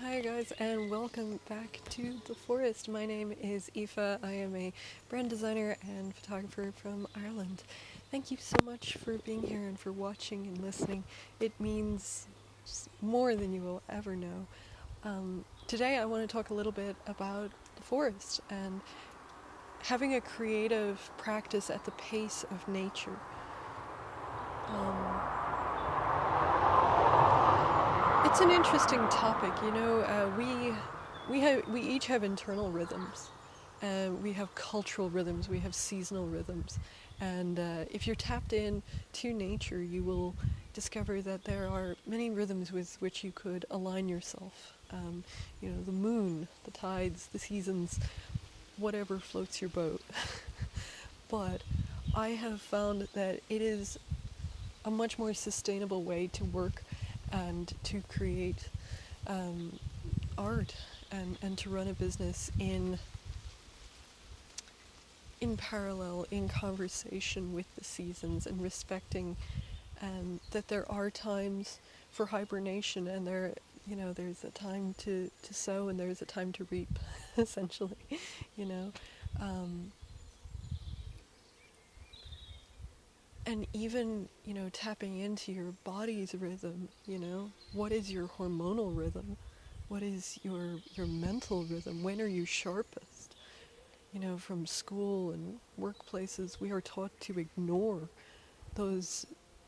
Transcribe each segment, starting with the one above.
Hi guys, and welcome back to the forest. My name is Aoife. I am a brand designer and photographer from Ireland. Thank you so much for being here and for watching and listening. It means more than you will ever know. Today I want to talk a little bit about the forest and having a creative practice at the pace of nature. It's an interesting topic. We each have internal rhythms. We have cultural rhythms. We have seasonal rhythms. And if you're tapped in to nature, you will discover that there are many rhythms with which you could align yourself. The moon, the tides, the seasons, whatever floats your boat. But I have found that it is a much more sustainable way to work and to create art and to run a business in parallel, in conversation with the seasons, and respecting that there are times for hibernation, and there's a time to sow and there's a time to reap, essentially, you know. And even, tapping into your body's rhythm, what is your hormonal rhythm? What is your mental rhythm? When are you sharpest? From school and workplaces, we are taught to ignore those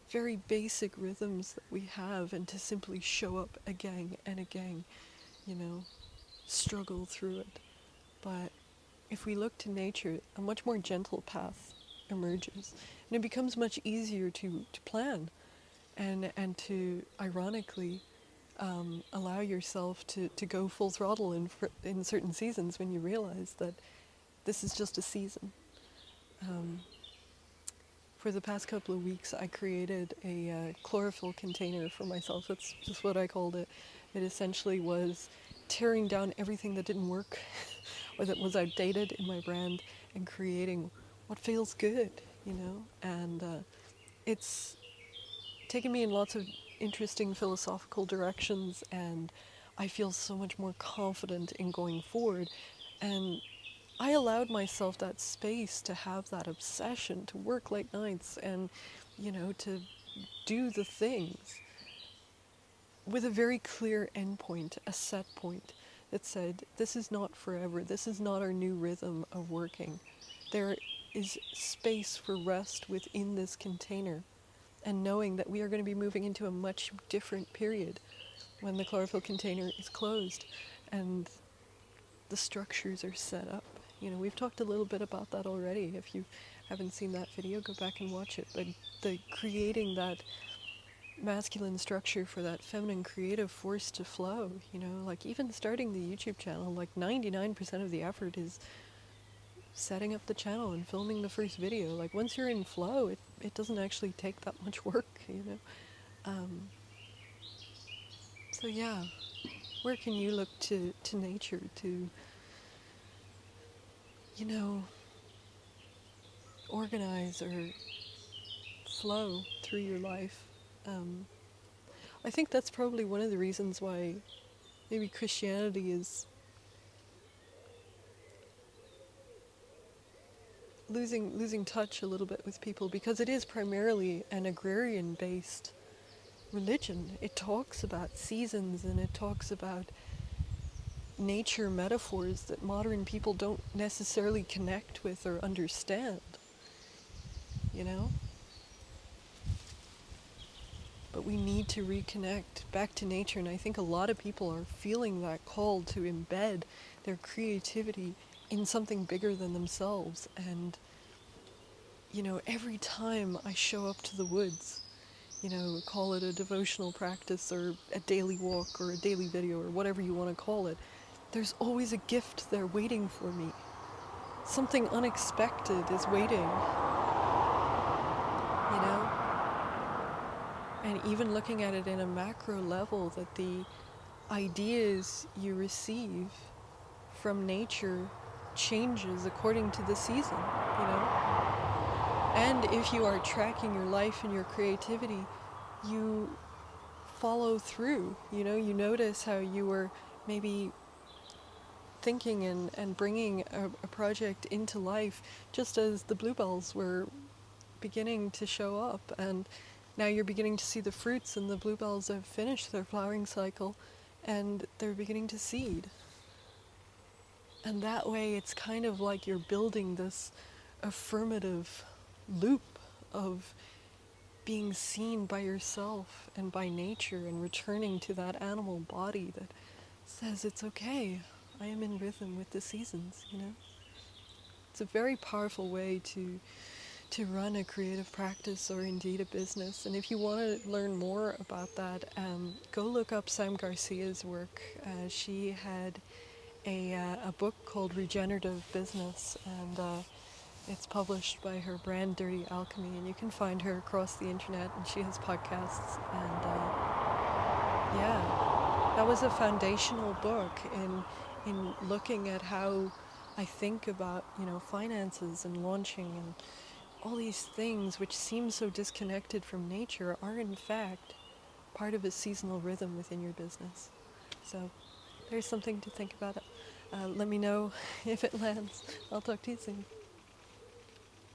very basic rhythms that we have and to simply show up again and again, struggle through it. But if we look to nature, a much more gentle path emerges. And it becomes much easier to plan and to, ironically, allow yourself to go full throttle in certain seasons when you realize that this is just a season. For the past couple of weeks, I created a chlorophyll container for myself. That's just what I called it. It essentially was tearing down everything that didn't work or that was outdated in my brand and creating what feels good, And it's taken me in lots of interesting philosophical directions, and I feel so much more confident in going forward. And I allowed myself that space to have that obsession, to work late nights and, to do the things with a very clear endpoint, a set point that said, this is not forever, this is not our new rhythm of working. There is space for rest within this container, and knowing that we are going to be moving into a much different period when the chlorophyll container is closed and the structures are set up. We've talked a little bit about that already. If you haven't seen that video, go back and watch it. But the creating that masculine structure for that feminine creative force to flow, like even starting the YouTube channel, like 99% of the effort is setting up the channel and filming the first video. Like once you're in flow, it doesn't actually take that much work, So yeah, where can you look to nature to, organize or flow through your life? I think that's probably one of the reasons why maybe Christianity is losing touch a little bit with people, because it is primarily an agrarian-based religion. It talks about seasons and it talks about nature metaphors that modern people don't necessarily connect with or understand, But we need to reconnect back to nature, and I think a lot of people are feeling that call to embed their creativity in something bigger than themselves. And, every time I show up to the woods, call it a devotional practice or a daily walk or a daily video or whatever you want to call it, there's always a gift there waiting for me. Something unexpected is waiting, And even looking at it in a macro level, that the ideas you receive from nature changes according to the season, And if you are tracking your life and your creativity, you follow through, you notice how you were maybe thinking and bringing a project into life just as the bluebells were beginning to show up, and now you're beginning to see the fruits, and the bluebells have finished their flowering cycle and they're beginning to seed. And that way it's kind of like you're building this affirmative loop of being seen by yourself and by nature, and returning to that animal body that says it's okay, I am in rhythm with the seasons, you know? It's a very powerful way to run a creative practice or indeed a business. And if you want to learn more about that, go look up Sam Garcia's work. She had a book called Regenerative Business, and it's published by her brand Dirty Alchemy, and you can find her across the internet, and she has podcasts. And yeah, that was a foundational book in looking at how I think about, you know, finances and launching, and all these things which seem so disconnected from nature are in fact part of a seasonal rhythm within your business. So there's something to think about. Let me know if it lands. I'll talk to you soon.